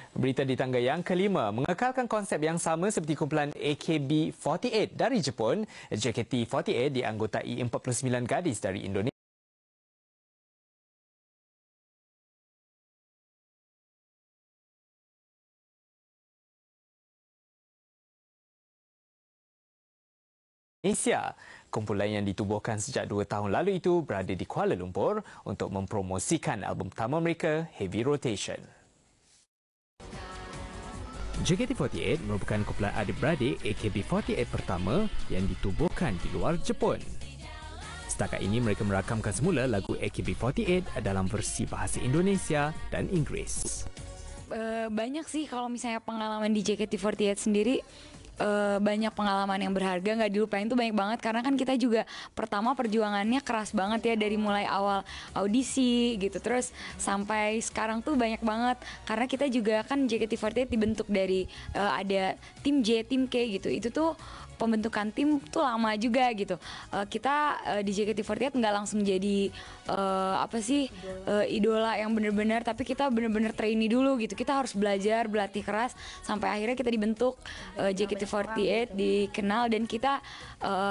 Berita di tangga yang kelima, mengekalkan konsep yang sama seperti kumpulan AKB48 dari Jepun, JKT48 dianggotai 49 gadis dari Indonesia. Kumpulan yang ditubuhkan sejak 2 tahun lalu itu berada di Kuala Lumpur untuk mempromosikan album pertama mereka, Heavy Rotation. JKT48 merupakan kumpulan adik-beradik AKB48 pertama yang ditubuhkan di luar Jepun. Setakat ini mereka merakamkan semula lagu AKB48 dalam versi bahasa Indonesia dan Inggeris. Banyak sih kalau misalnya pengalaman di JKT48 sendiri. Banyak pengalaman yang berharga nggak dilupain tuh banyak banget, karena kan kita juga pertama perjuangannya keras banget ya, dari mulai awal audisi gitu terus sampai sekarang tuh banyak banget, karena kita juga kan JKT48 dibentuk dari ada tim J, tim K gitu. Itu tuh pembentukan tim tuh lama juga gitu. Kita di JKT48 nggak langsung jadi idola yang bener-bener, tapi kita bener-bener trainee dulu gitu. Kita harus belajar, berlatih keras sampai akhirnya kita dibentuk JKT48, dikenal, dan kita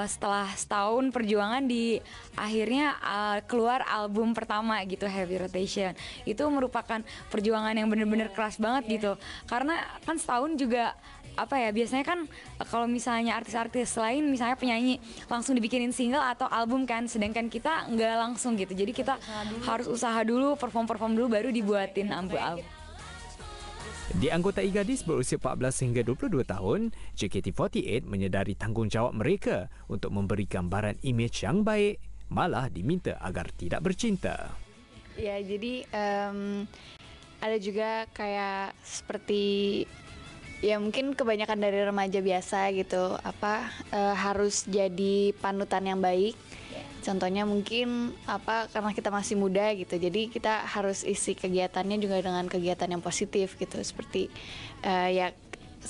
setelah setahun perjuangan di akhirnya keluar album pertama gitu, Heavy Rotation. Itu merupakan perjuangan yang bener-bener keras banget gitu. Karena kan setahun juga biasanya kan kalau misalnya artis-artis lain misalnya penyanyi langsung dibikinin single atau album kan, sedangkan kita nggak langsung gitu. Jadi kita harus usaha dulu, perform dulu baru dibuatin album. Dianggotai gadis berusia 14 hingga 22 tahun, JKT48 menyedari tanggungjawab mereka untuk memberi gambaran imej yang baik, malah diminta agar tidak bercinta. Ya, jadi ada juga kayak seperti ya mungkin kebanyakan dari remaja biasa gitu, harus jadi panutan yang baik. Contohnya mungkin karena kita masih muda gitu, jadi kita harus isi kegiatannya juga dengan kegiatan yang positif gitu, seperti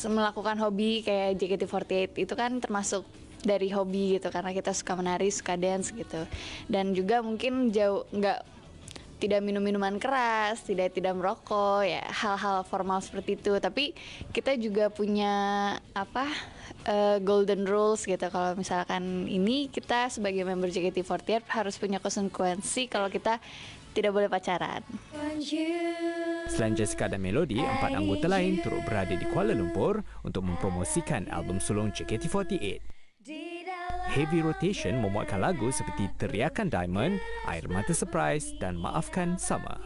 melakukan hobi kayak JKT48 itu kan termasuk dari hobi gitu, karena kita suka menari, suka dance gitu. Dan juga mungkin tidak minum minuman keras, tidak merokok, ya hal-hal formal seperti itu. Tapi kita juga punya golden rules gitu. Kalau misalkan ini kita sebagai member JKT48 harus punya konsekuensi kalau kita tidak boleh pacaran. Selain Jessica dan Melody, 4 anggota lain turut berada di Kuala Lumpur untuk mempromosikan album sulung JKT48. Heavy Rotation memuatkan lagu seperti Teriakan Diamond, Air Mata Surprise dan Maafkan Sama.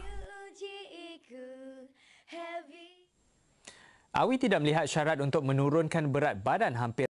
Awi tidak melihat syarat untuk menurunkan berat badan hampir